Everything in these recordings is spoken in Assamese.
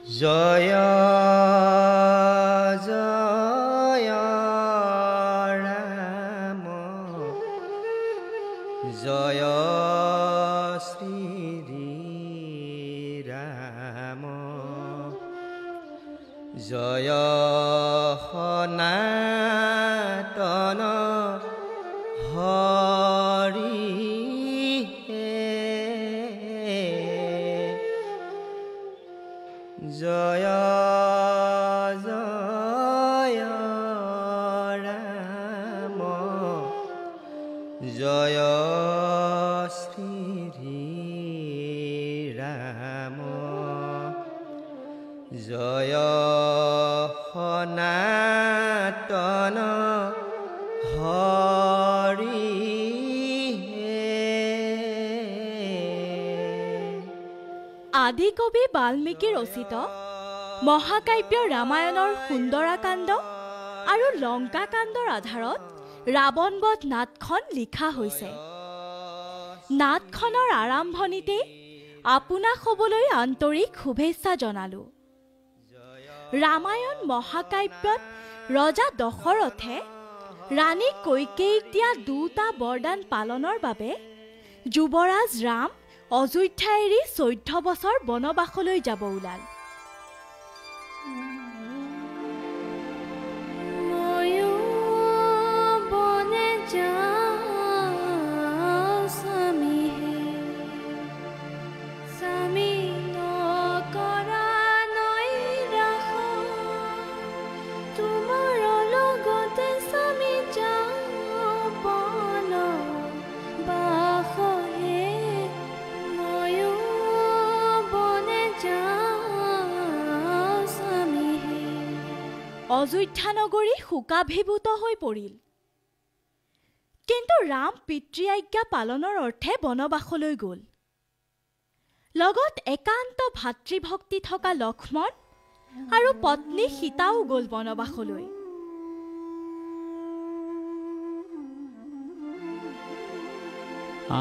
জয় জয় ৰাম জয় শ্ৰী ৰাম জয় সনাতন হৰি জয় জয় ৰাম জয় শ্ৰী ৰাম জয় সনাতন হৰি আদিকবি বাল্মীকি ৰচিত মহাকাব্য ৰামায়ণৰ সুন্দৰাকাণ্ড আৰু লংকাকাণ্ডৰ আধাৰত ৰাৱণবধ নাটখন লিখা হৈছে। নাটখনৰ আৰম্ভণিতে আপোনাক হ'বলৈ আন্তৰিক শুভেচ্ছা জনালো। ৰামায়ণ মহাকাব্যত ৰজা দশৰথে ৰাণী কৈকেয়ীক দিয়া দুটা বৰদান পালনৰ বাবে যুৱৰাজ ৰাম অযোধ্যা এৰি 14 বছৰ বনবাসলৈ যাব ওলাল। অযোধ্যা নগৰী শোকাভিভূত হৈ পৰিল। কিন্তু ৰাম পিতৃ আজ্ঞা পালনৰ অৰ্থে বনবাসলৈ গ'ল। লগত একান্ত ভাতৃভক্তি থকা লক্ষ্মণ আৰু পত্নী সীতাও গ'ল বনবাসলৈ।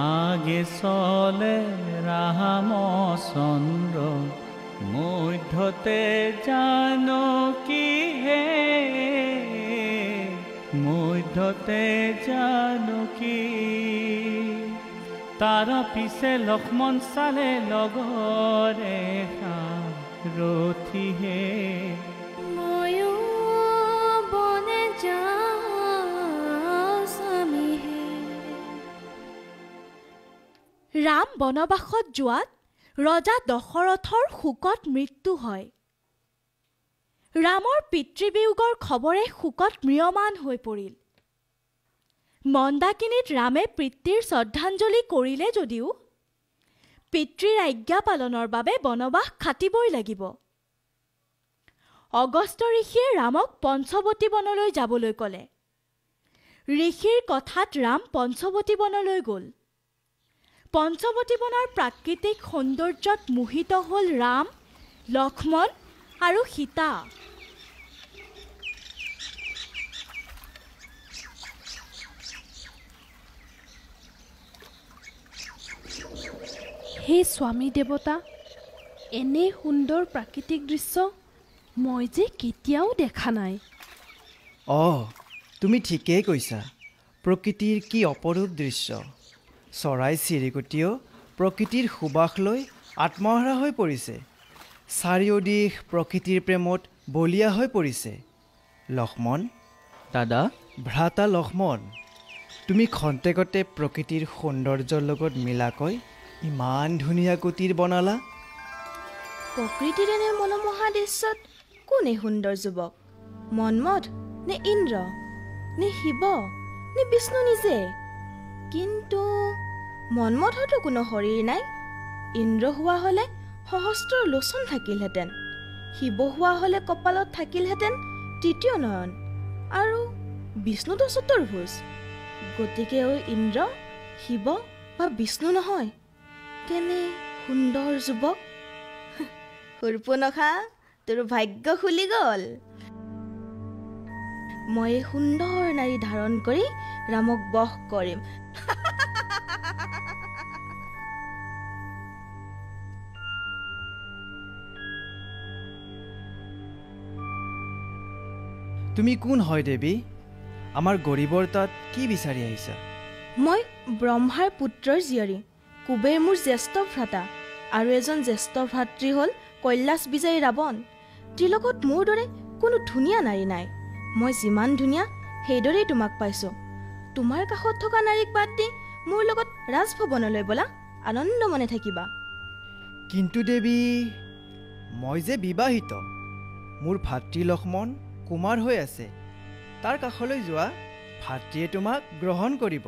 আগে চলে ৰামচন্দ্ৰ মধ্যতে জানকী হে মধ্যতে জানকী তাৰ পিছে লক্ষ্মণ চালে লগৰে ৰথী হে ময়ো বনে যাওঁ স্বামী হে। ৰাম বনবাসত যোৱাত ৰজা দশৰথৰ শোকত মৃত্যু হয়। ৰামৰ পিতৃবিয়োগৰ খবৰে শোকত ম্ৰিয়মান হৈ পৰিল। মন্দাকিনীত ৰামে পিতৃৰ শ্ৰদ্ধাঞ্জলি কৰিলে যদিও পিতৃৰ আজ্ঞা পালনৰ বাবে বনবাস খাটিবই লাগিব। অগস্ত্য ঋষিয়ে ৰামক পঞ্চৱতী বনলৈ যাবলৈ ক'লে। ঋষিৰ কথাত ৰাম পঞ্চৱতী বনলৈ গ'ল। পঞ্চৱতী বনৰ প্ৰাকৃতিক সৌন্দৰ্যত মোহিত হ'ল ৰাম, লক্ষ্মণ আৰু সীতা। হে স্বামী দেৱতা, এনে সুন্দৰ প্ৰাকৃতিক দৃশ্য মই যে কেতিয়াও দেখা নাই। তুমি ঠিকেই কৈছা। প্ৰকৃতিৰ কি অপৰূপ দৃশ্য। চৰাই চিৰিকটিও প্ৰকৃতিৰ সুবাস লৈ আত্মহাৰা হৈ পৰিছে। চাৰিওদিশ প্ৰকৃতিৰ প্ৰেমত বলীয়া হৈ পৰিছে। লক্ষ্মণ, দাদা, ভ্ৰাতা লক্ষ্মণ, তুমি খন্তেকতে প্ৰকৃতিৰ সৌন্দৰ্যৰ লগত মিলাকৈ ইমান ধুনীয়া কুটিৰ বনালা। প্ৰকৃতিৰ এনে মনোমোহা দৃশ্যত কোনে সুন্দৰ যুৱক? মন্মথ নে ইন্দ্ৰ নে শিৱ নে বিষ্ণু নিজে? কিন্তু মন্মথতো কোনো শৰীৰ নাই। ইন্দ্ৰ হোৱা হলে সহস্ৰ লোচন থাকিলহেঁতেন, শিৱ হোৱা হলে কপালত থাকিলহেঁতেন তৃতীয় নয়ন, আৰু বিষ্ণুতো চতুৰ্ভুজ। গতিকে ঐ ইন্দ্ৰ, শিৱ বা বিষ্ণু নহয়, কেনে সুন্দৰ যুৱক। শূৰ্পণখা, তোৰ ভাগ্য খুলি গ'ল। মই সুন্দৰ নাৰী ধাৰণ কৰি ৰামক বশ কৰিম। তুমি কোন হয় দেৱী? আমাৰ গৰীবৰ তাত কি বিচাৰি আহিছা? মই ব্ৰহ্মাৰ পুত্ৰৰ জীয়ৰী, কুবেৰ মোৰ জ্যেষ্ঠ ভ্ৰাতা, আৰু এজন জ্যেষ্ঠ ভাতৃ হ'ল কৈলাশ বিজয়ী ৰাৱণ। ত্ৰিলোকত মোৰ দৰে কোনো ধুনীয়া নাৰী নাই। মই যিমান ধুনীয়া সেইদৰেই তোমাক পাইছোঁ। তোমাৰ কাষত থকা নাৰীক বাদ দি মোৰ লগত ৰাজভৱনলৈ ব'লা, আনন্দ মনে থাকিবা। কিন্তু দেৱী, মই যে বিবাহিত। মোৰ ভাতৃ লক্ষ্মণ কুমাৰ হৈ আছে। তাৰ কাষলৈ যোৱা, ভাতৃয়ে তোমাক গ্ৰহণ কৰিব।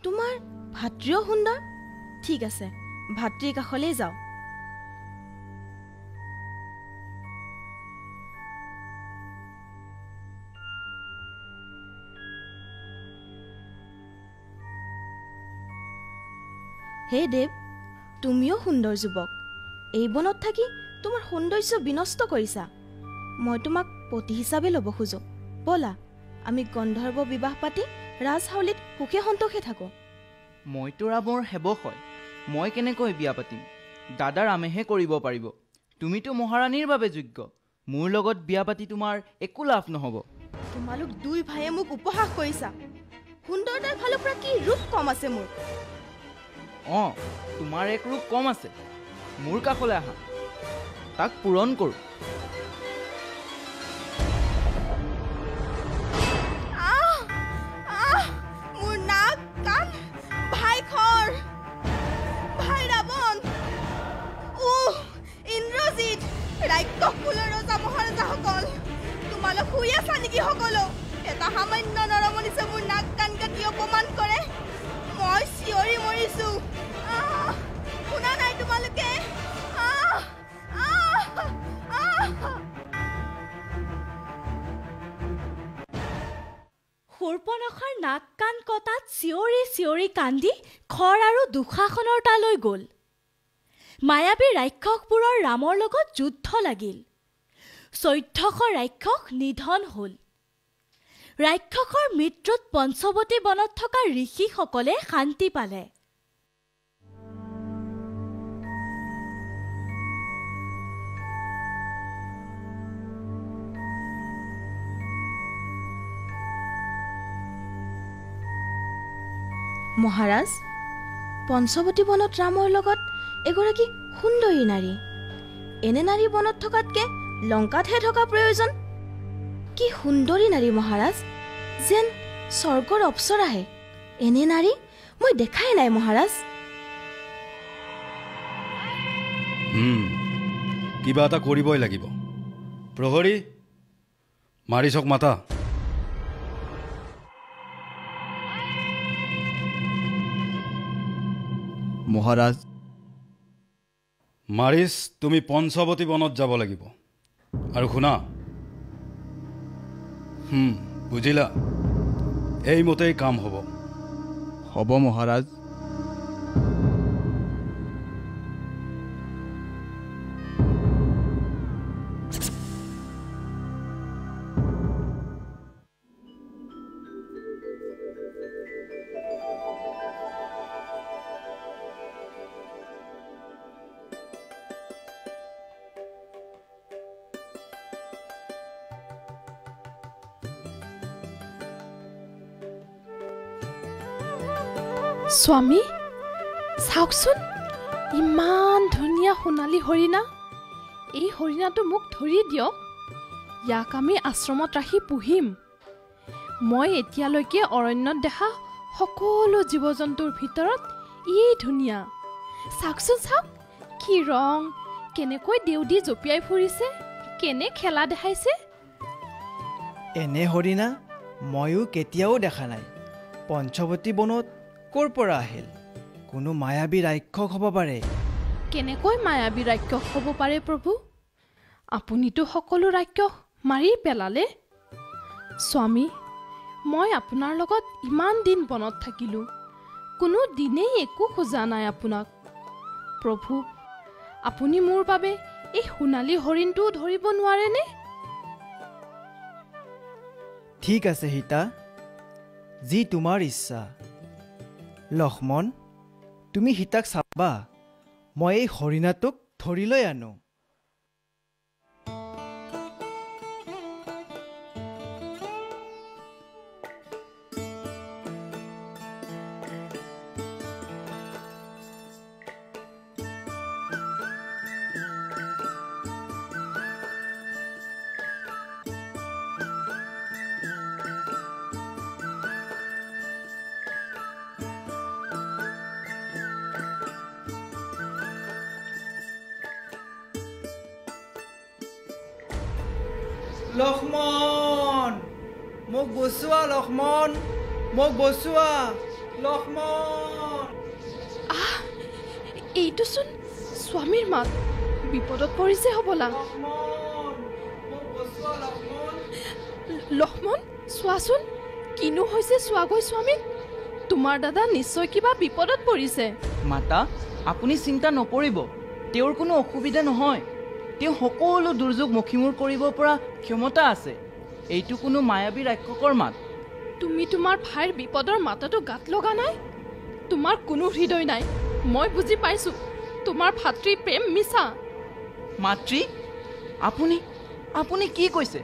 তোমাৰ ভাতৃও সুন্দৰ? ঠিক আছে, ভাতৃৰ কাষলৈ যাওঁ। হে দেৱ, তুমিও সুন্দৰ যুৱক। এই বনত থাকি তোমাৰ সৌন্দৰ্য বিনষ্ট কৰিছা। মই তোমাক পতি হিচাপে ল'ব খোজোঁ। ব'লা, আমি গন্ধৰ্ব বিবাহ পাতি ৰাজহাউলিত সুখে সন্তোষে থাকোঁ। মইতো ৰামৰ সেৱক হয়, মই কেনেকৈ বিয়া পাতিম? দাদা ৰামেহে কৰিব পাৰিব। তুমিতো মহাৰাণীৰ বাবে যোগ্য। মোৰ লগত বিয়া পাতি তোমাৰ একো লাভ নহ'ব। তোমালোক দুই ভাইয়ে মোক উপহাস কৰিছা। সুন্দৰতাৰ ফালৰ পৰা কি ৰূপ কম আছে মোৰ? অঁ, তোমাৰ এক ৰূপ কম আছে। মোৰ কাষলৈ আহা, তাক পূৰণ কৰোঁ। মোৰ নাক কাণ ভাই খৰ, ভাই ৰাৱণ, ইন্দ্ৰজিৎ, ৰাক্ষস কুলৰ ৰজা মহাৰজাসকল, তোমালোক শুই আছা নেকি সকলো? এটা সামান্য নৰমনিছে মোৰ নাক কাণ কাটি অপমান কৰে। মই চিঞৰি মৰিছোঁ। শুনা নাই তোমালোকে? শূৰ্পণখাৰ নাক কাণ কটাত চিঞৰি চিঞৰি কান্দি খৰ আৰু দুঃশাসনৰ তালৈ গ'ল। মায়াবী ৰাক্ষসবোৰৰ ৰামৰ লগত যুদ্ধ লাগিল। 1400 ৰাক্ষস নিধন হ'ল। ৰাক্ষসৰ মৃত্যুত পঞ্চৱতী বনত থকা ঋষিসকলে শান্তি পালে। মহাৰাজ, পঞ্চৱতী বনত ৰামৰ লগত এগৰাকী সুন্দৰী নাৰী। এনে নাৰী বনত থকাতকে লংকাতহে থকা প্ৰয়োজন। কি সুন্দৰী নাৰী মহাৰাজ, যেন স্বৰ্গৰ অপ্সৰাহে। এনে নাৰী মই দেখাই নাই মহাৰাজ। কিবা এটা কৰিবই লাগিব। প্ৰহৰী, মাৰিছক মাতা। মহাৰাজ, মাৰিছ, তুমি পঞ্চৱতী বনত যাব লাগিব। আৰু শুনা, বুজিলা? এইমতেই কাম হ'ব। হ'ব মহাৰাজ। স্বামী, চাওকচোন, ইমান ধুনীয়া সোণালী হৰিণা। এই হৰিণাটো মোক ধৰি দিয়ক। ইয়াক আমি আশ্ৰমত ৰাখি পুহিম। মই এতিয়ালৈকে অৰণ্যত দেখা সকলো জীৱ জন্তুৰ ভিতৰত ই ধুনীয়া। চাওকচোন, চাওক, কি ৰং, কেনেকৈ দেউদি জঁপিয়াই ফুৰিছে, কেনে খেলা দেখাইছে। এনে হৰিণা ময়ো কেতিয়াও দেখা নাই। পঞ্চৱতী বনত ক'ৰ পৰা আহিল? কোনো মায়াবী ৰাক্ষস হ'ব পাৰে। কেনেকৈ মায়াবী ৰাক্ষস হ'ব পাৰে প্ৰভু? আপুনিতো সকলো ৰাক্ষস মাৰি পেলালে। স্বামী, মই আপোনাৰ লগত ইমান দিন বনত থাকিলোঁ, কোনো দিনেই একো খোজা নাই আপোনাক। প্ৰভু, আপুনি মোৰ বাবে এই সোণালী হৰিণটোও ধৰিব নোৱাৰেনে? ঠিক আছে সীতা, যি তোমাৰ ইচ্ছা। লক্ষ্মণ, তুমি সীতাক চাবা, মই এই হৰিণাটোক ধৰি লৈ আনো। লক্ষ্মণ মোক বচোৱা লক্ষ্মণ মোক বচোৱা লক্ষ্মণ এইটোচোন স্বামীৰ মাত বিপদত পৰিছে হ'বলা লক্ষ্মণ মোক বচোৱা লক্ষ্মণ লক্ষ্মণ চোৱাচোন কিনো হৈছে চোৱাগৈ স্বামীক তোমাৰ দাদা নিশ্চয় কিবা বিপদত পৰিছে মাতা আপুনি চিন্তা নকৰিব তেওঁৰ কোনো অসুবিধা নহয় তেওঁ সকলো দুৰ্যোগ মষিমূৰ কৰিব পৰা ক্ষমতা আছে এইটো কোনো মায়াবী ৰাক্ষসৰ মাত তুমি তোমাৰ ভাইৰ বিপদৰ মাতাটো গাত লগা নাই তোমাৰ কোনো হৃদয় নাই মই বুজি পাইছোঁ তোমাৰ ভাতৃ প্ৰেম মিছা মাতৃ আপুনি আপুনি কি কৈছে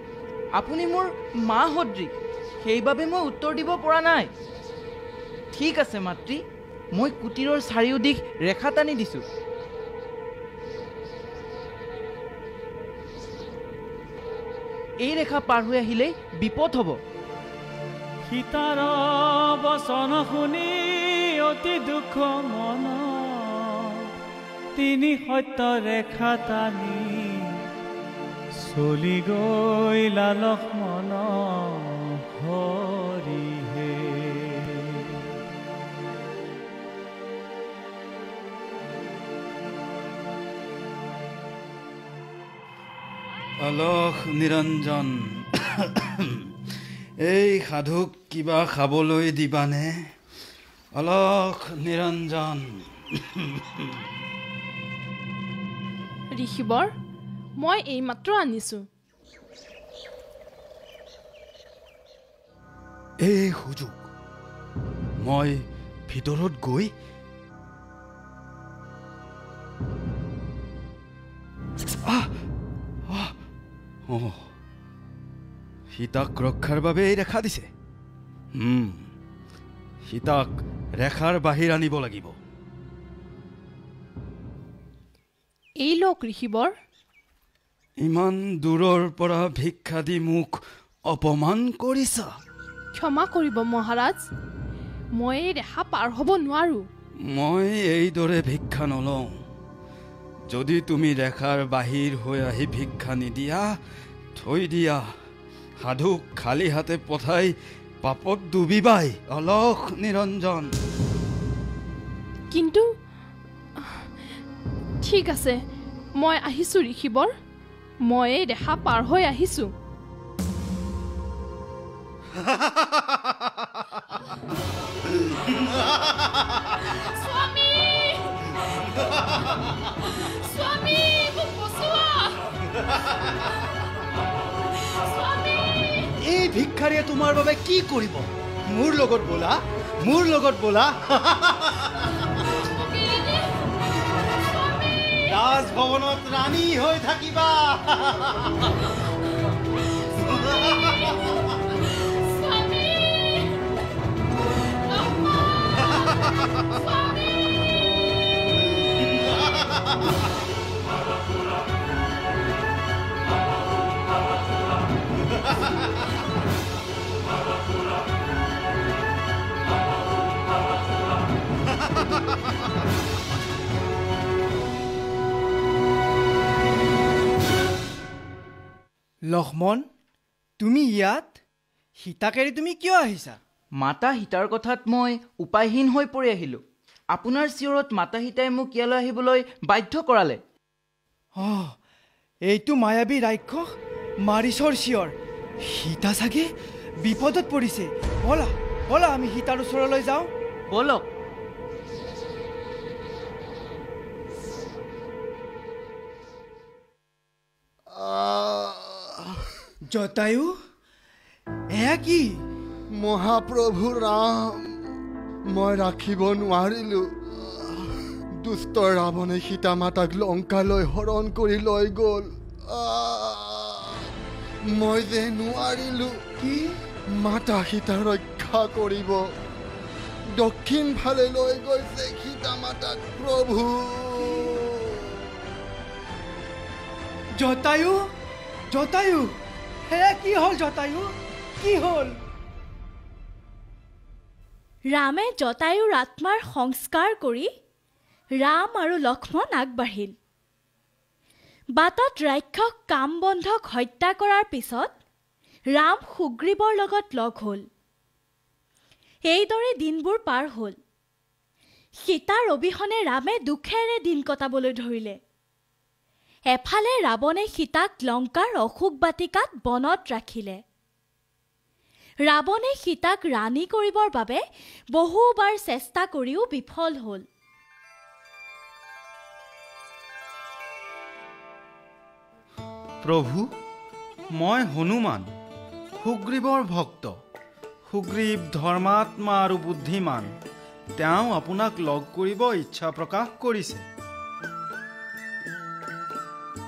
আপুনি মোৰ মা সদৃশ সেইবাবে মই উত্তৰ দিব পৰা নাই ঠিক আছে মাতৃ মই কুটিৰৰ চাৰিওদিশ ৰেখা টানি দিছোঁ এই ৰেখা পাৰ হৈ আহিলেই বিপদ হ'ব সীতাৰ বচন শুনি অতি দুখ মন তিনি সত্য ৰেখা টানি চলি গৈলা লক্ষ্মণ হৰিহে অলখ নিৰঞ্জন এই সাধুক কিবা খাবলৈ দিবানে অলখ নিৰঞ্জন ঋষিবৰ মই এইমাত্ৰ আনিছোঁ এই সুযোগ মই ভিতৰত গৈ সীতাক ৰক্ষাৰ বাবে এই ৰেখা দিছে সীতাক ৰেখাৰ বাহিৰ আনিব লাগিব এই লোক ঋষিবৰ ইমান দূৰৰ পৰা ভিক্ষা দি মোক অপমান কৰিছা ক্ষমা কৰিব মহাৰাজ মই এই ৰেখা পাৰ হ'ব নোৱাৰোঁ মই এইদৰে ভিক্ষা নলওঁ যদি তুমি ৰেখাৰ বাহিৰ হৈ আহি ভিক্ষা নিদিয়া থৈ দিয়া সাধুক খালী হাতে পঠাই পাপত ডুবিবাই অলখ নিৰঞ্জন কিন্তু ঠিক আছে মই আহিছোঁ ঋষিবৰ মই এই ৰেখা পাৰ হৈ আহিছোঁ স্বামী স্বামী মোক বচোৱা স্বামী এই ভিক্ষাৰীয়ে তোমাৰ বাবে কি কৰিব মোৰ লগত বোলা ৰাজভৱনত ৰাণী হৈ থাকিবা লক্ষ্মণ তুমি ইয়াত সীতাক এৰি তুমি কিয় আহিছা মাতা সীতাৰ কথাত মই উপায়হীন হৈ পৰি আহিলোঁ আপোনাৰ চিঞৰত মাতা সীতাই মোক ইয়ালৈ আহিবলৈ বাধ্য কৰালে এইটো মায়াবী ৰাক্ষস মাৰিছৰ চিঞৰ সীতা চাগে বিপদত পৰিছে বলা আমি সীতাৰ ওচৰলৈ যাওঁ বলক জটায়ু এয়া কি মহাপ্ৰভু ৰাম মই ৰাখিব নোৱাৰিলোঁ দুষ্ট ৰাৱণে সীতা মাতাক লংকালৈ হৰণ কৰি লৈ গ'ল মই যে নোৱাৰিলোঁ কি মাতা সীতা ৰক্ষা কৰিব দক্ষিণ ফালে লৈ গৈছে সীতা মাতাক প্ৰভু জটায়ু সেয়া কি হ'ল জটায়ু কি হ'ল ৰামে জটায়ুৰ আত্মাৰ সংস্কাৰ কৰি ৰাম আৰু লক্ষ্মণ আগবাঢ়িল বাটত ৰাক্ষস কামবন্ধক হত্যা কৰাৰ পিছত ৰাম সুগ্ৰীৱৰ লগত লগ হ'ল। এইদৰে দিনবোৰ পাৰ হ'ল। সীতাৰ অবিহনে ৰামে দুখেৰে দিন কটাবলৈ ধৰিলে। এফালে ৰাৱণে সীতাক লংকাৰ অশোক বাটিকাত বনত ৰাখিলে। ৰাৱণে সীতাক ৰাণী কৰিবৰ বাবে বহুবাৰ চেষ্টা কৰিও বিফল হ'ল। প্ৰভু, মই হনুমান, সুগ্ৰীৱৰ ভক্ত। সুগ্ৰীৱ ধৰ্মাত্মা আৰু বুদ্ধিমান। তেওঁ আপোনাক লগ কৰিব ইচ্ছা প্ৰকাশ কৰিছে।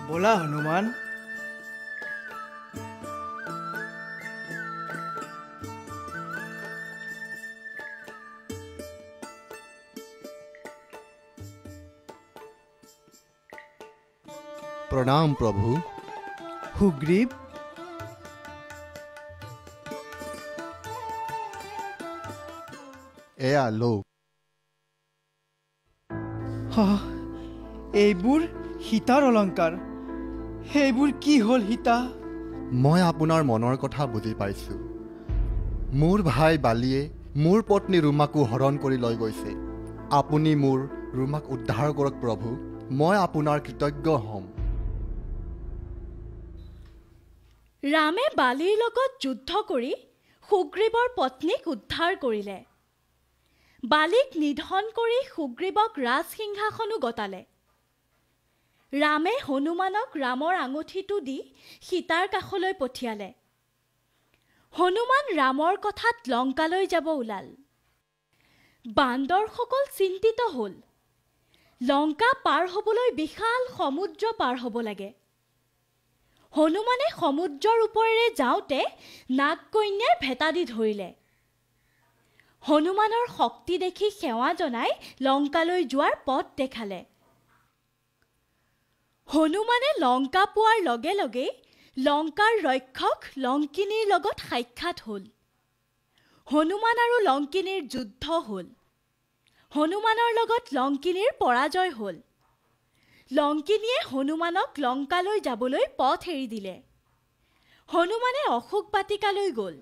ব'লা হনুমান। প্ৰণাম প্ৰভু। সুগ্ৰীৱ, এয়া লওক। এইবোৰ সীতাৰ অলংকাৰ। সেইবোৰ কি হ'ল সীতা? মই আপোনাৰ মনৰ কথা বুজি পাইছোঁ। মোৰ ভাই বালিয়ে মোৰ পত্নী ৰুমাকো হৰণ কৰি লৈ গৈছে। আপুনি মোৰ ৰুমাক উদ্ধাৰ কৰক প্ৰভু। মই আপোনাৰ কৃতজ্ঞ হ'ম। ৰামে বালিৰ লগত যুদ্ধ কৰি সুগ্ৰীৱৰ পত্নীক উদ্ধাৰ কৰিলে। বালিক নিধন কৰি সুগ্ৰীৱক ৰাজসিংহাসনো গতালে। ৰামে হনুমানক ৰামৰ আঙুঠিটো দি সীতাৰ কাষলৈ পঠিয়ালে। হনুমান ৰামৰ কথাত লংকালৈ যাব ওলাল। বান্দৰসকল চিন্তিত হ'ল। লংকা পাৰ হ'বলৈ বিশাল সমুদ্ৰ পাৰ হ'ব লাগে। হনুমানে সমুদ্ৰৰ ওপৰেৰে যাওঁতে নাগকন্যাই ভেটা দি ধৰিলে। হনুমানৰ শক্তি দেখি সেৱা জনাই লংকালৈ যোৱাৰ পথ দেখালে। হনুমানে লংকা পোৱাৰ লগে লগেই লংকাৰ ৰক্ষক লংকিনীৰ লগত সাক্ষাৎ হ'ল। হনুমান আৰু লংকিনীৰ যুদ্ধ হ'ল। হনুমানৰ লগত লংকিনীৰ পৰাজয় হ'ল। লংকিনীয়ে হনুমানক লংকালৈ যাবলৈ পথ এৰি দিলে। হনুমানে অশোক বাটিকালৈ গ'ল।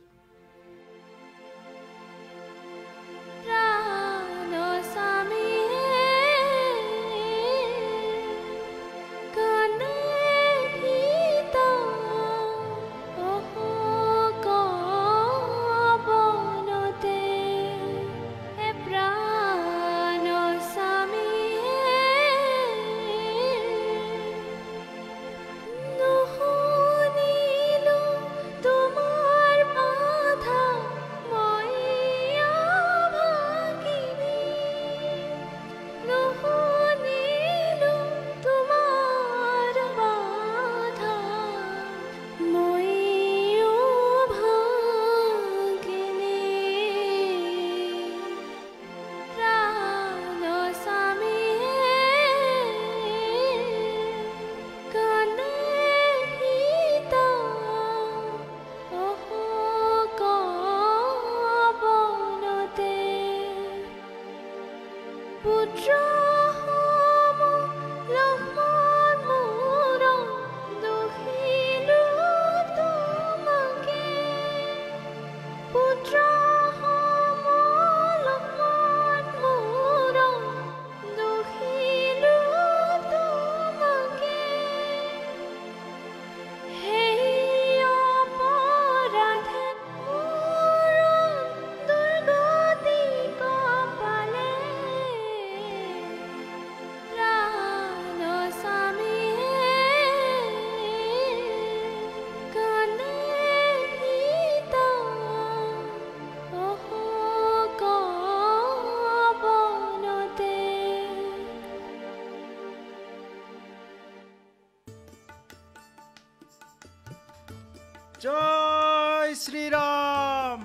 জয় শ্ৰীৰাম,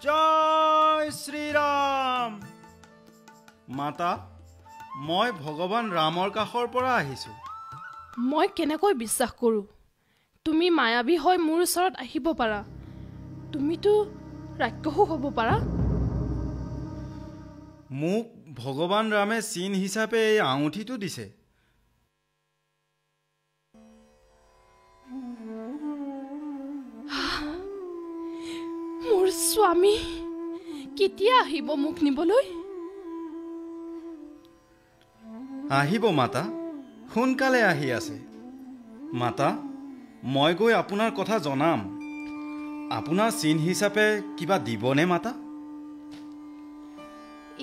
জয় শ্ৰীৰাম। মাতা, মই ভগৱান ৰামৰ কাষৰ পৰা আহিছোঁ। মই কেনেকৈ বিশ্বাস কৰোঁ তুমি মায়াবী হৈ মোৰ ওচৰত আহিব পাৰা? তুমিতো ৰাক্ষসো হ'ব পাৰা। মোক ভগৱান ৰামে চিন হিচাপে এই আঙুঠিটো দিছে। স্বামী কেতিয়া আহিব মোক নিবলৈ? আহিব মাতা, সোনকালে আহি আছে। মাতা, মই গৈ আপোনাৰ কথা জনাম। আপোনাৰ চিন হিচাপে কিবা দিবনে মাতা?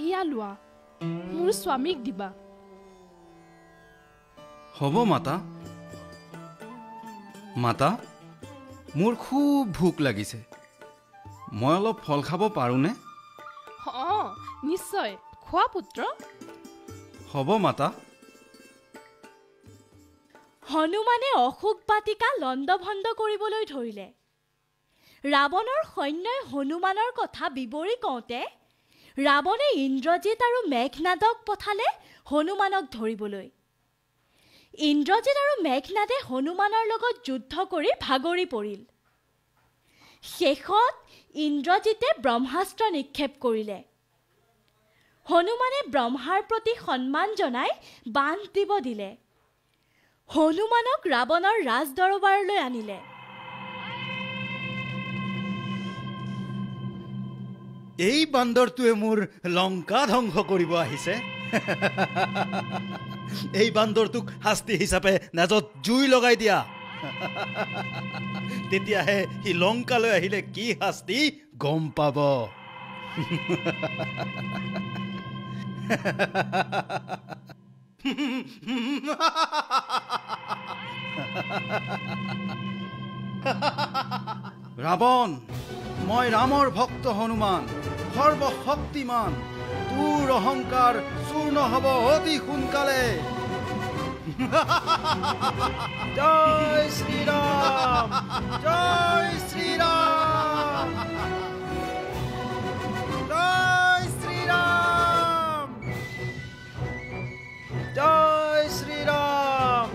এয়া লোৱা, মোৰ স্বামীক দিবা। হ'ব মাতা। মাতা, মোৰ খুব ভোক লাগিছে। মই অলপ ফল খাব পাৰোঁনে? অঁ নিশ্চয়, খোৱা পুত্ৰ। হ'ব মাতা। হনুমানে অশোক বাটিকা লণ্ডভণ্ড কৰিবলৈ ধৰিলে। ৰাৱণৰ সৈন্যই হনুমানৰ কথা বিৱৰি কওঁতে ৰাৱণে ইন্দ্ৰজিৎ আৰু মেঘনাদক পঠালে হনুমানক ধৰিবলৈ। ইন্দ্ৰজিৎ আৰু মেঘনাদে হনুমানৰ লগত যুদ্ধ কৰি ভাগৰি পৰিল। শেষত ইন্দ্ৰজিতে ব্ৰহ্মাস্ত্ৰ নিক্ষেপ কৰিলে। হনুমানে ব্ৰহ্মাৰ প্ৰতি সন্মান জনাই বান্ধ দিব দিলে। হনুমানক ৰাৱণৰ ৰাজদৰবাৰলৈ আনিলে। এই বান্দৰটোৱে মোৰ লংকা ধ্বংস কৰিব আহিছে। এই বান্দৰটোক শাস্তি হিচাপে নেজত জুই লগাই দিয়া। তেতিয়াহে সি লংকালৈ আহিলে কি শাস্তি গম পাব। ৰাৱণ, মই ৰামৰ ভক্ত হনুমান, সৰ্বশক্তিমান। তোৰ অহংকাৰ চূৰ্ণ হ'ব অতি সোনকালে। জয় শ্ৰীৰাম, জয় শ্ৰীৰাম, জয় শ্ৰীৰাম, জয় শ্ৰীৰাম,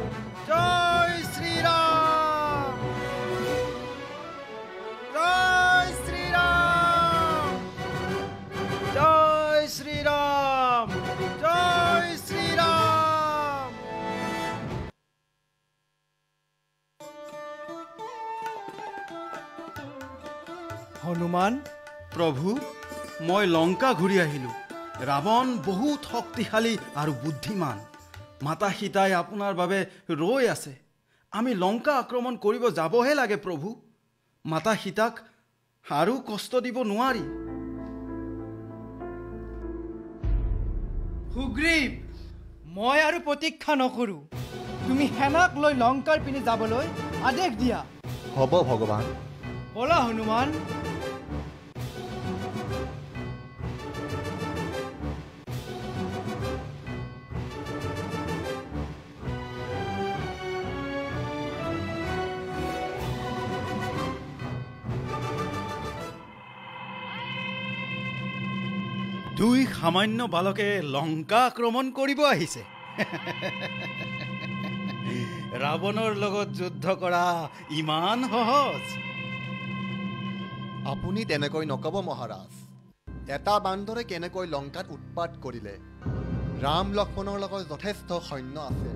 জয় শ্ৰীৰাম, জয় শ্ৰীৰাম, জয় শ্ৰীৰাম, জয় শ্ৰীৰাম। হনুমান, প্ৰভু, মই লংকা ঘূৰি আহিলোঁ। ৰাৱণ বহুত শক্তিশালী আৰু বুদ্ধিমান। মাতা সীতাই আপোনাৰ বাবে ৰৈ আছে। আমি লংকা আক্ৰমণ কৰিব যাবহে লাগে প্ৰভু। মাতা সীতাক আৰু কষ্ট দিব নোৱাৰি। সুগ্ৰীৱ, মই আৰু প্ৰতীক্ষা নকৰোঁ। তুমি সেনাক লৈ লংকাৰ পিনে যাবলৈ আদেশ দিয়া। হ'ব ভগৱান। বলা হনুমান। দুই সামান্য বালকে লংকা আক্ৰমণ কৰিব আহিছে। ৰাৱণৰ লগত যুদ্ধ কৰা ইমান সহজ? আপুনি তেনেকৈ নকব মহাৰাজ। এটা বান্দৰে কেনেকৈ লংকাত উৎপাত কৰিলে। ৰাম লক্ষ্মণৰ লগত যথেষ্ট সৈন্য আছে।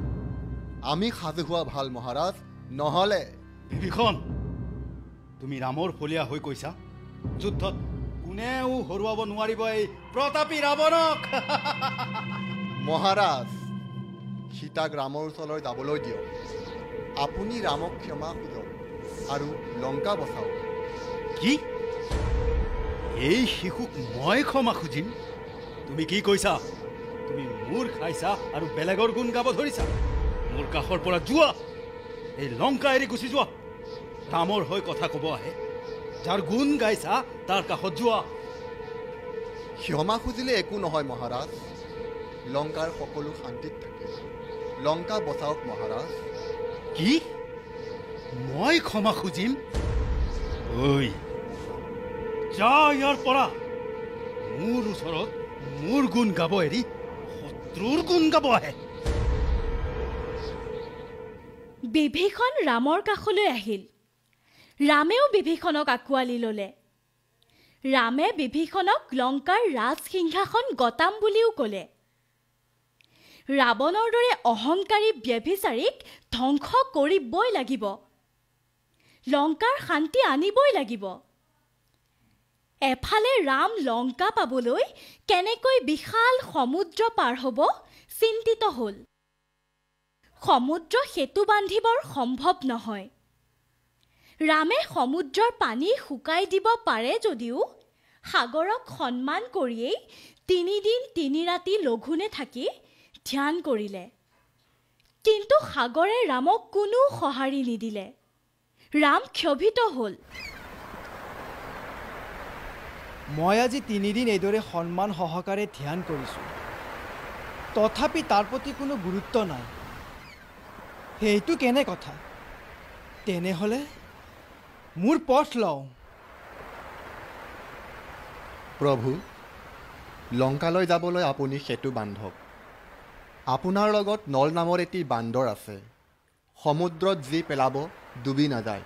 আমি সাজু হোৱা ভাল মহাৰাজ, নহ'লে। বিভীষণ, তুমি ৰামৰ ফলীয়া হৈ কৈছা। যুদ্ধত কোনেও হৰুৱাব নোৱাৰিব এই প্ৰতাপী ৰাৱণক। মহাৰাজ, সীতাক ৰামৰ ওচৰলৈ যাবলৈ দিয়ক। আপুনি ৰামক ক্ষমা খুজক আৰু লংকা বচাওক। কি? এই শিশুক মই ক্ষমা খুজিম? তুমি কি কৈছা? তুমি মোৰ খাইছা আৰু বেলেগৰ গুণ গাব ধৰিছা? মোৰ কাষৰ পৰা যোৱা। এই লংকা এৰি গুচি যোৱা। ৰামৰ হৈ কথা ক'ব আহে। যাৰ গুণ গাইছা তাৰ কাষত যোৱা। ক্ষমা খুজিলে একো নহয় মহাৰাজ। লংকাৰ সকলো শান্তিত থাকে। লংকা বচাওক মহাৰাজ। কি? মই ক্ষমা খুজিম? ঐ, যা ইয়াৰ পৰা। মোৰ ওচৰত মোৰ গুণ গাব এৰি শত্ৰুৰ গুণ গাব আহে। বিভীষণ ৰামৰ কাষলৈ আহিল। ৰামেও বিভীষণক আঁকোৱালি ল'লে। ৰামে বিভীষণক লংকাৰ ৰাজসিংহাসন গতাম বুলিও ক'লে। ৰাৱণৰ দৰে অহংকাৰী ব্যভিচাৰীক ধ্বংস কৰিবই লাগিব। লংকাৰ শান্তি আনিবই লাগিব। এফালে ৰাম লংকা পাবলৈ কেনেকৈ বিশাল সমুদ্ৰ পাৰ হ'ব চিন্তিত হ'ল। সমুদ্ৰ সেতু বান্ধিবৰ সম্ভৱ নহয়। ৰামে সমুদ্ৰৰ পানী শুকাই দিব পাৰে যদিও সাগৰক সন্মান কৰিয়েই 3 দিন 3 ৰাতি লঘোণে থাকি ধ্যান কৰিলে। কিন্তু সাগৰে ৰামক কোনো সঁহাৰি নিদিলে। ৰাম ক্ষোভিত হ'ল। মই আজি 3 দিন এইদৰে সন্মান সহকাৰে ধ্যান কৰিছোঁ, তথাপি তাৰ প্ৰতি কোনো গুৰুত্ব নাই। সেইটো কেনে কথা? তেনেহ'লে মোৰ পথ লওঁ। প্ৰভু, লংকালৈ যাবলৈ আপুনি সেতু বান্ধক। আপোনাৰ লগত নল নামৰ এটি বান্দৰ আছে। সমুদ্ৰত যি পেলাব ডুবি নাযায়।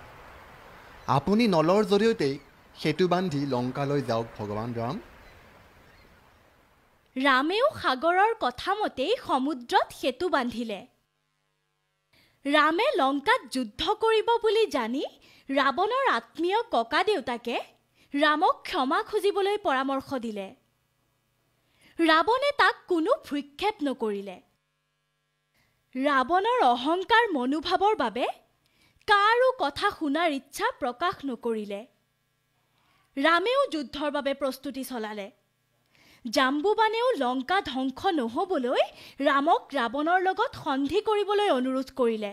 আপুনি নলৰ জৰিয়তেই সেতু বান্ধি লংকালৈ যাওক ভগৱান ৰাম। ৰামেও সাগৰৰ কথামতেই সমুদ্ৰত সেতু বান্ধিলে। ৰামে লংকাত যুদ্ধ কৰিব বুলি জানি ৰাৱণৰ আত্মীয় ককা দেউতাকে ৰামক ক্ষমা খুজিবলৈ পৰামৰ্শ দিলে। ৰাৱণে তাক কোনো ভ্ৰক্ষেপ নকৰিলে। ৰাৱণৰ অহংকাৰ মনোভাৱৰ বাবে কাৰো কথা শুনাৰ ইচ্ছা প্ৰকাশ নকৰিলে। ৰামেও যুদ্ধৰ বাবে প্ৰস্তুতি চলালে। জাম্বুবানেও লংকা ধ্বংস নহ'বলৈ ৰামক ৰাৱণৰ লগত সন্ধি কৰিবলৈ অনুৰোধ কৰিলে।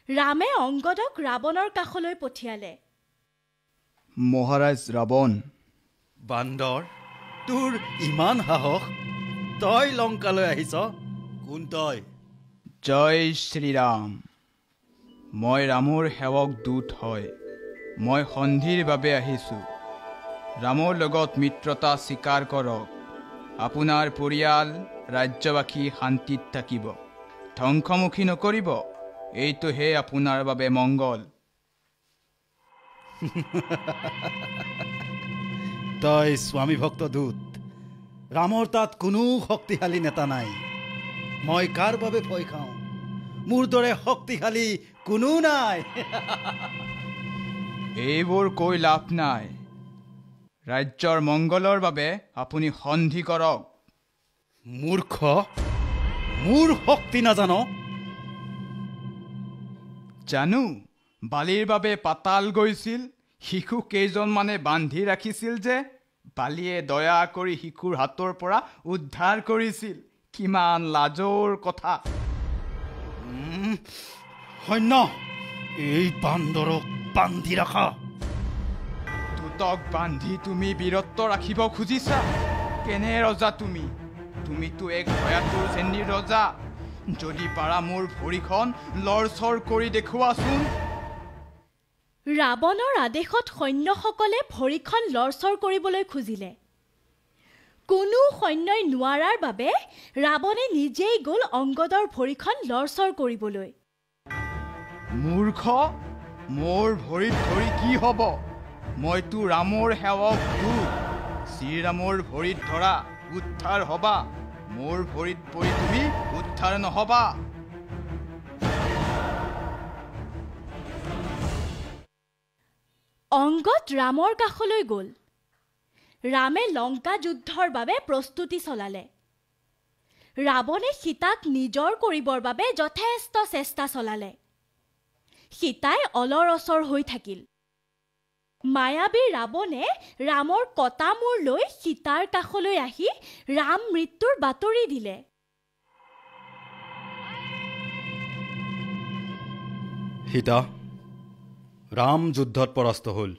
ৰামে অংগদক ৰাৱণৰ কাষলৈ পঠিয়ালে। মহাৰাজ ৰাৱণ, বান্দৰ, তোৰ ইমান সাহস? তই লংকালৈ আহিছ? কোন তই? জয় শ্ৰীৰাম। মই ৰামৰ সেৱক দূত হয়। মই সন্ধিৰ বাবে আহিছোঁ। ৰামৰ লগত মিত্ৰতা স্বীকাৰ কৰক। আপোনাৰ পৰিয়াল ৰাজ্যবাসী শান্তিত থাকিব। ধ্বংসমুখী নকৰিব। এইটোহে আপোনাৰ বাবে মংগল। তই স্বামী ভক্ত দূত। ৰামৰ তাত কোনো শক্তিশালী নেতা নাই। মই কাৰ বাবে ভয় খাওঁ? মোৰ দৰে শক্তিশালী কোনো নাই। এইবোৰ কৈ লাভ নাই। ৰাজ্যৰ মংগলৰ বাবে আপুনি সন্ধি কৰক। মূৰ্খ, মোৰ শক্তি নাজানো? জানো, বালিৰ বাবে পাতাল গৈছিল। শিশু কেইজনমানে বান্ধি ৰাখিছিল যে বালিয়ে দয়া কৰি শিশুৰ হাতৰ পৰা উদ্ধাৰ কৰিছিল। কিমান লাজৰ কথা। সৈন্য, এই বান্দৰক বান্ধি ৰাখা। দূতক বান্ধি তুমি বীৰত্ব ৰাখিব খুজিছা? কেনে ৰজা তুমি? তুমিতো এক ভয়াতুৰ শ্ৰেণীৰ ৰজা। যদি পাৰা মোৰ ভৰিখন লৰচৰ কৰি দেখুৱাচোন। ৰাৱণৰ আদেশত সৈন্যসকলে ভৰিখন লৰচৰ কৰিবলৈ খুজিলে। কোনো সৈন্যই নোৱাৰাৰ বাবে ৰাৱণে নিজেই গ'ল অংগদৰ ভৰিখন লৰচৰ কৰিবলৈ। মূৰ্খ, মোৰ ভৰিত ধৰি কি হ'ব? মইতো ৰামৰ সেৱক দূত। শ্ৰীৰামৰ ভৰিত ধৰা, উদ্ধাৰ হবা। মোৰ ভৰিত পৰি তুমি উদ্ধাৰ নহবা। অংগদ ৰামৰ কাষলৈ গ'ল। ৰামে লংকা যুদ্ধৰ বাবে প্ৰস্তুতি চলালে। ৰাৱণে সীতাক নিজৰ কৰিবৰ বাবে যথেষ্ট চেষ্টা চলালে। সীতাই অলৰঅচৰ হৈ থাকিল। মায়াবী ৰাৱণে ৰামৰ কটা মূৰ লৈ সীতাৰ কাষলৈ আহি ৰাম মৃত্যুৰ বাতৰি দিলে। সীতা, ৰাম যুদ্ধত পৰাস্ত হ'ল।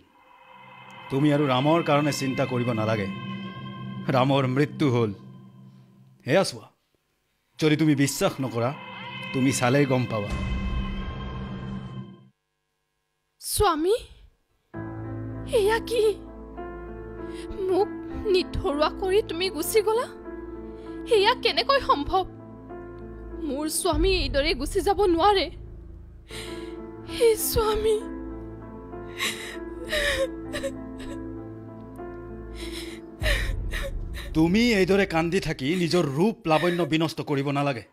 তুমি আৰু ৰামৰ কাৰণে চিন্তা কৰিব নালাগে। ৰামৰ মৃত্যু হ'ল। এয়া চোৱা, যদি তুমি বিশ্বাস নকৰা, তুমি চালেই গম পাবা। স্বামী, এয়া কি? মোক নিথৰুৱা কৰি তুমি গুচি গলা? এয়া কেনেকৈ সম্ভৱ? মোৰ স্বামী এইদৰে গুচি যাব নোৱাৰে। হে স্বামী, তুমি এইদৰে কান্দি থাকি নিজৰ ৰূপ লাৱণ্য বিনষ্ট কৰিব নালাগে।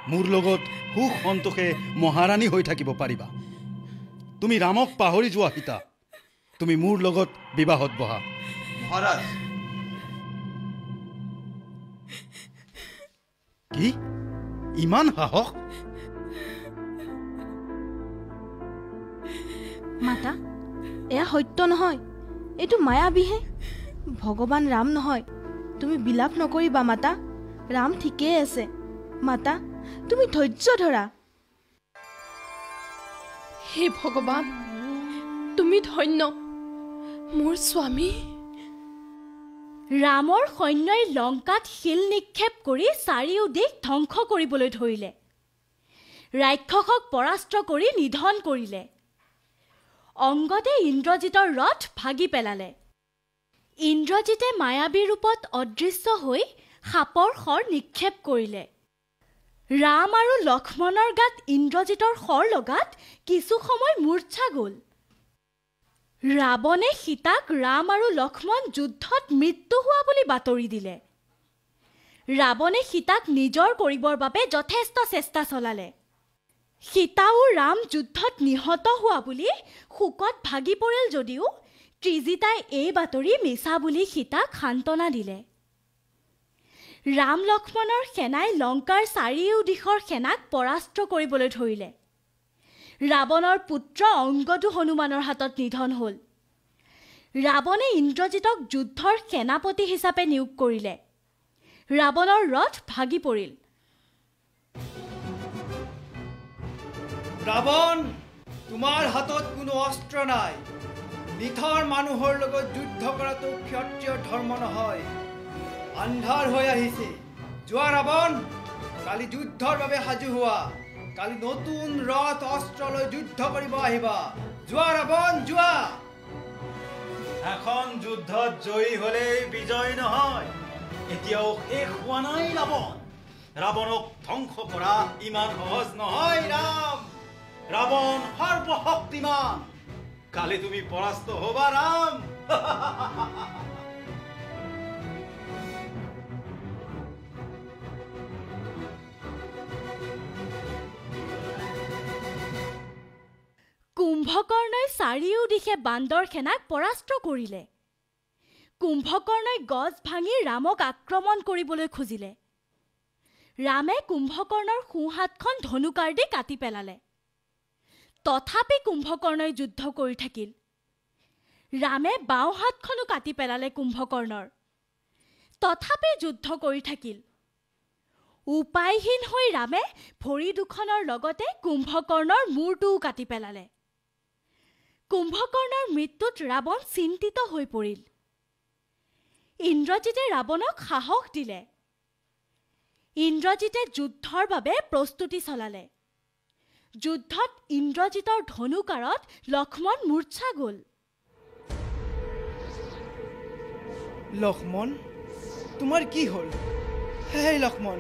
মোৰ লগত সুখ সন্তোষে মহাৰাণী হৈ থাকিব পাৰিবা। তুমি ৰামক পাহৰি যোৱা সীতা। তুমি মোৰ লগত বিবাহত বহা। মহাৰাজ, কি ইমান সাহস? মাতা, এয়া সত্য নহয়, এইটো মায়াবীহে। ভগৱান ৰাম নহয়। তুমি বিলাপ নকৰিবা মাতা, ৰাম ঠিকেই আছে। মাতা, তুমি ধৈৰ্য ধৰা। হে ভগৱান, তুমি ধন্য। মোৰ স্বামী। ৰামৰ সৈন্যই লংকাত শিল নিক্ষেপ কৰি চাৰিওদিশ ধ্বংস কৰিবলৈ ধৰিলে। ৰাক্ষসক পৰাস্ত কৰি নিধন কৰিলে। অংগদে ইন্দ্ৰজিতৰ ৰথ ভাগি পেলালে। ইন্দ্ৰজিতে মায়াবী ৰূপত অদৃশ্য হৈ সাপৰ শৰ নিক্ষেপ কৰিলে। ৰাম আৰু লক্ষ্মণৰ গাত ইন্দ্ৰজিতৰ শৰ লগাত কিছু সময় মূৰ্ছা গ'ল। ৰাৱণে সীতাক ৰাম আৰু লক্ষ্মণ যুদ্ধত মৃত্যু হোৱা বুলি বাতৰি দিলে। ৰাৱণে সীতাক নিজৰ কৰিবৰ বাবে যথেষ্ট চেষ্টা চলালে। সীতা আৰু ৰাম যুদ্ধত নিহত হোৱা বুলি শোকত ভাগি পৰিল যদিও ত্ৰিজিতাই এই বাতৰি মিছা বুলি সীতাক সান্তনা দিলে। ৰাম লক্ষ্মণৰ সেনাই লংকাৰ চাৰিওদিশৰ সেনাক পৰাস্ত কৰিবলৈ ধৰিলে। ৰাৱণৰ পুত্ৰ অংগদো হনুমানৰ হাতত নিধন হ'ল। ৰাৱণে ইন্দ্ৰজিতক যুদ্ধৰ সেনাপতি হিচাপে নিয়োগ কৰিলে। ৰাৱণৰ ৰথ ভাগি পৰিল। ৰাৱণ, তোমাৰ হাতত কোনো অস্ত্ৰ নাই। নিথৰ মানুহৰ লগত যুদ্ধ কৰাটো ক্ষত্ৰিয় ধৰ্ম নহয়। আন্ধাৰ হৈ আহিছে। যোৱা ৰাৱণ, কালি যুদ্ধৰ বাবে সাজু হোৱা। কালি নতুন ৰথ অস্ত্ৰ লৈ যুদ্ধ কৰিব আহিবা। যোৱা ৰাৱণ, যোৱা। এখন যুদ্ধত জয়ী হলেই বিজয় নহয়। এতিয়াও শেষ হোৱা নাই ৰাৱণ। ৰাৱণক ধ্বংস কৰা ইমান সহজ নহয় ৰাম। ৰাৱণ সৰ্বশক্তিমান। কালি তুমি পৰাস্ত হবা ৰাম। কুম্ভকৰ্ণই চাৰিওদিশে বান্দৰ সেনাক পৰাস্ত কৰিলে। কুম্ভকৰ্ণই গজ ভাঙি ৰামক আক্ৰমণ কৰিবলৈ খুজিলে। ৰামে কুম্ভকৰ্ণৰ সোঁহাতখন ধনুকাৰ দি কাটি পেলালে। তথাপি কুম্ভকৰ্ণই যুদ্ধ কৰি থাকিল। ৰামে বাওঁ হাতখনো কাটি পেলালে কুম্ভকৰ্ণৰ। তথাপি যুদ্ধ কৰি থাকিল। উপায়হীন হৈ ৰামে ভৰি দুখনৰ লগতে কুম্ভকৰ্ণৰ মূৰটোও কাটি পেলালে। কুম্ভকৰ্ণৰ মৃত্যুত ৰাৱণ চিন্তিত হৈ পৰিল। ইন্দ্ৰজিতে ৰাৱণক সাহস দিলে। ইন্দ্ৰজিতে যুদ্ধৰ বাবে প্ৰস্তুতি চলালে। যুদ্ধত ইন্দ্ৰজিতৰ ধনুকাৰত লক্ষ্মণ মূৰ্ছা গ'ল। লক্ষ্মণ, তোমাৰ কি হ'ল? হে লক্ষ্মণ,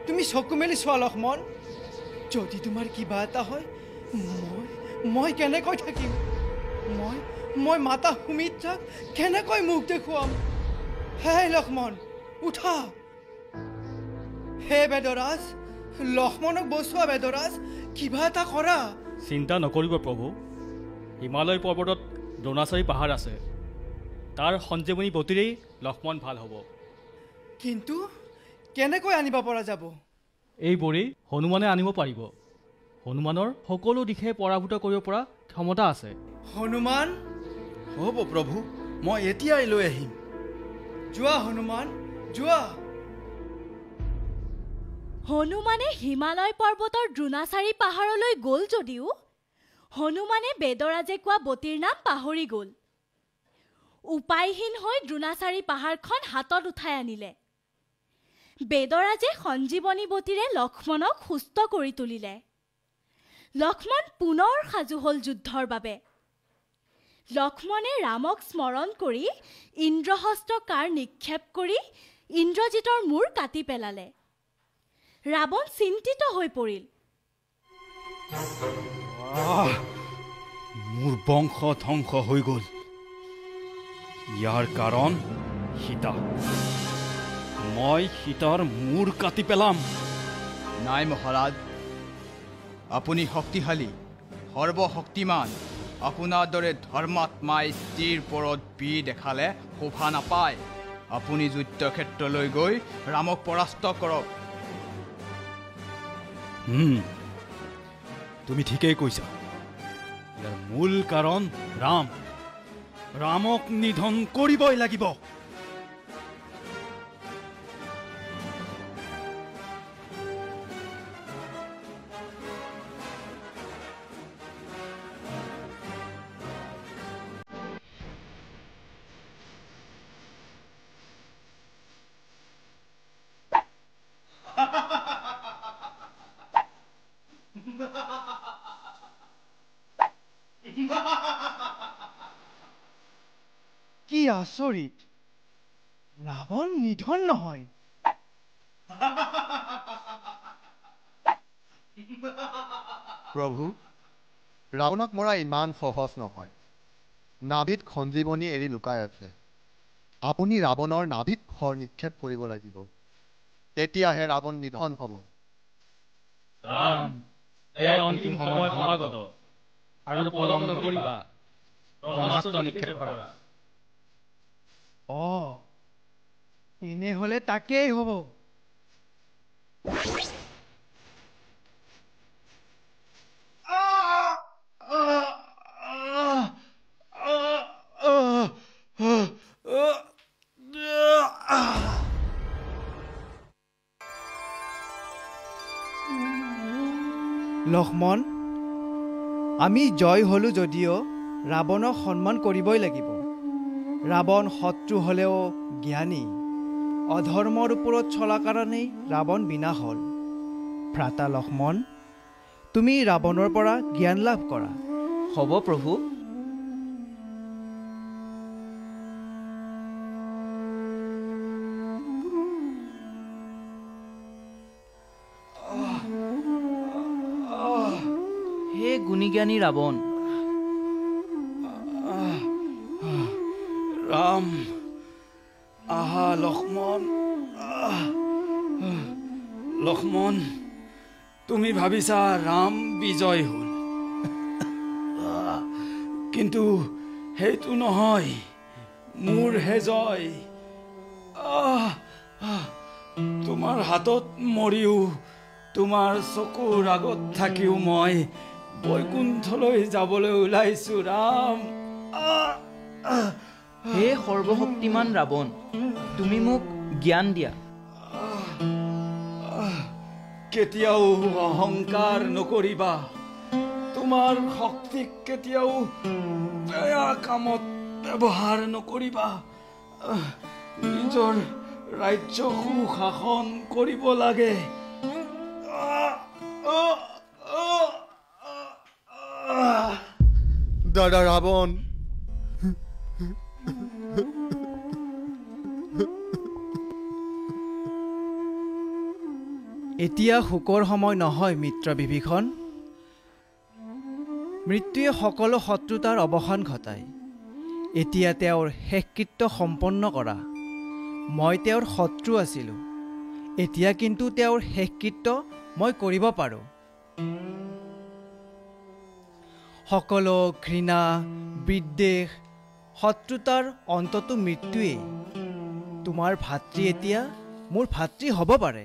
তুমি চকু মেলি চোৱা লক্ষ্মণ। যদি তোমাৰ কিবা এটা হয়, মই কেনেকৈ থাকিম? মই মাতা সুমিত্ৰাক কেনেকৈ মুখ দেখুৱাম? হে লক্ষ্মণ, উঠা। হে বেদৰাজ, লক্ষ্মণক বচোৱা বেদৰাজ, কিবা এটা কৰা। চিন্তা নকৰিব প্ৰভু। হিমালয় পৰ্বতত দ্ৰোণাচাৰী পাহাৰ আছে। তাৰ সঞ্জীৱনী বটিৰেই লক্ষ্মণ ভাল হ'ব। কিন্তু কেনেকৈ আনিব পৰা যাব? এই বৰি হনুমানে আনিব পাৰিব। হনুমানৰ সকলো দিশে পৰাভূত কৰিব পৰা ক্ষমতা আছে। হনুমান? হ'ব প্ৰভু, মই এতিয়াই লৈ আহিম। যোৱা হনুমান, যোৱা। হনুমানে হিমালয় পৰ্বতৰ দ্ৰোণাচাৰী পাহাৰলৈ গ'ল যদিও হনুমানে বেদৰাজে কোৱা বটিৰ নাম পাহৰি গ'ল। উপায়হীন হৈ দ্ৰোণাচাৰী পাহাৰখন হাতত উঠাই আনিলে। বেদৰাজে সঞ্জীৱনী বটিৰে লক্ষ্মণক সুস্থ কৰি তুলিলে। লক্ষ্মণ পুনৰ সাজু হ'ল যুদ্ধৰ বাবে। লক্ষ্মণে ৰামক স্মৰণ কৰি ইন্দ্ৰহস্ত কাৰ নিক্ষেপ কৰি ইন্দ্ৰজিতৰ মূৰ কাটি পেলালে। ৰাৱণ চিন্তিত হৈ পৰিল। মোৰ বংশ ধ্বংস হৈ গ'ল। ইয়াৰ কাৰণ সীতা। মই সীতাৰ মূৰ কাটি পেলাম। নাই মহাৰাজ, আপুনি শক্তিশালী, সৰ্বশক্তিমান। আপোনাৰ দৰে ধৰ্মাত্মাই স্ত্ৰীৰ ওপৰত বীৰ দেখালে শোভা নাপায়। আপুনি যুদ্ধক্ষেত্ৰলৈ গৈ ৰামক পৰাস্ত কৰক। তুমি ঠিকেই কৈছা। ইয়াৰ মূল কাৰণ ৰাম। ৰামক নিধন কৰিবই লাগিব। কি আচৰিত! ৰাৱণ নিধন নহয়। প্ৰভু, ৰাৱণক মৰা ইমান সহজ নহয়। নাভিত সঞ্জীৱনী এৰি লুকাই আছে। আপুনি ৰাৱণৰ নাভিত খৰ নিক্ষেপ কৰিব লাগিব, তেতিয়াহে ৰাৱণ নিধন হ'ব। অন্তিম সময় সমাগত, আৰু পলম নকৰিবা, ব্ৰহ্মাস্ত্ৰ নিক্ষেপ কৰা। এনেহ'লে তাকেই হ'ব। লক্ষ্মণ, আমি জয় হ'লোঁ যদিও ৰাৱণক সন্মান কৰিবই লাগিব। ৰাৱণ শত্ৰু হ'লেও জ্ঞানী। অধৰ্মৰ ওপৰত চলা কাৰণেই ৰাৱণ বিনাশ হ'ল। ভ্ৰাতা লক্ষ্মণ, তুমি ৰাৱণৰ পৰা জ্ঞান লাভ কৰা। হ'ব প্ৰভু। হে গুণীজ্ঞানী ৰাৱণ, ৰাম, আহা লক্ষ্মণ। লক্ষ্মণ, তুমি ভাবিছা ৰাম বিজয় হ'ল, কিন্তু সেইটো নহয়, মোৰহে জয়। তোমাৰ হাতত মৰিও, তোমাৰ চকুৰ আগত থাকিও মই বৈকুণ্ঠলৈ যাবলৈ ওলাইছো ৰাম। হে সৰ্বশক্তিমান ৰাৱণ, তুমি মোক জ্ঞান দিয়া। কেতিয়াও অহংকাৰ নকৰিবা। তোমাৰ শক্তিক কেতিয়াও বেয়া কামত ব্যৱহাৰ নকৰিবা। নিজৰ ৰাজ্য সুশাসন কৰিব লাগে। দাদা ৰাৱণ, এতিয়া শোকৰ সময় নহয় মিত্ৰ বিভীষণ। মৃত্যুৱে সকলো শত্ৰুতাৰ অৱসান ঘটায়। এতিয়া তেওঁৰ শেষকৃত্য সম্পন্ন কৰা। মই তেওঁৰ শত্ৰু আছিলোঁ, এতিয়া কিন্তু তেওঁৰ শেষকৃত্য মই কৰিব পাৰোঁ। সকলো ঘৃণা, বিদ্বেষ, শত্ৰুতাৰ অন্ততো মৃত্যুৱেই। তোমাৰ ভাতৃ এতিয়া মোৰ ভাতৃ হ'ব পাৰে।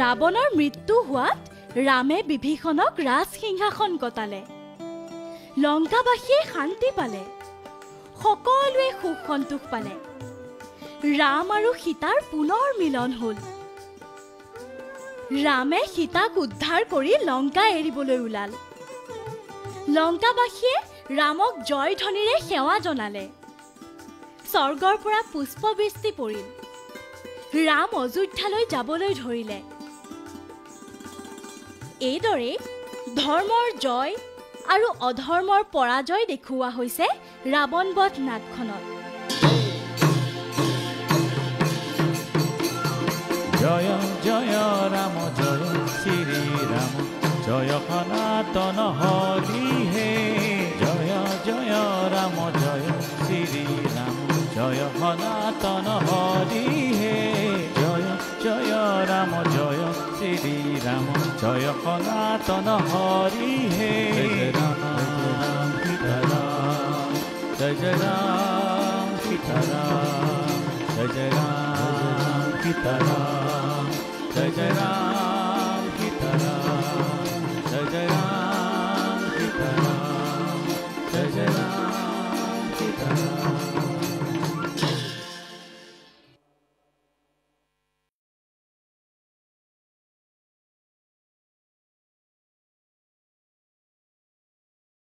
ৰাৱণৰ মৃত্যু হোৱাত ৰামে বিভীষণক ৰাজসিংহাসন গতালে। লংকাবাসীয়ে শান্তি পালে, সকলোৱে সুখ সন্তোষ পালে। ৰাম আৰু সীতাৰ পুনৰ মিলন হ'ল। ৰামে সীতাক উদ্ধাৰ কৰি লংকা এৰিবলৈ ওলাল। লংকাবাসীয়ে ৰামক জয়ধ্বনিৰে সেৱা জনালে। স্বৰ্গৰ পৰা পুষ্পবৃষ্টি পৰিল। ৰাম অযোধ্যালৈ যাবলৈ ধৰিলে। এইদৰে ধৰ্মৰ জয় আৰু অধৰ্মৰ পৰাজয় দেখুওৱা হৈছে ৰাৱণবধ নাটখনত। জয় জয় ৰাম জয় শ্ৰী ৰাম জয় সনাতন হৰি হে জয় জয় ৰাম জয় শ্ৰী ৰাম জয় সনাতন হৰি হে জয় জয় ৰাম জয় শ্ৰী ৰাম জয় সনাতন হৰি হে ৰাম সীতাৰাম জয় জয় ৰাম সীতাৰাম জয় জয় ৰাম সীতাৰাম জয় জয় ৰাম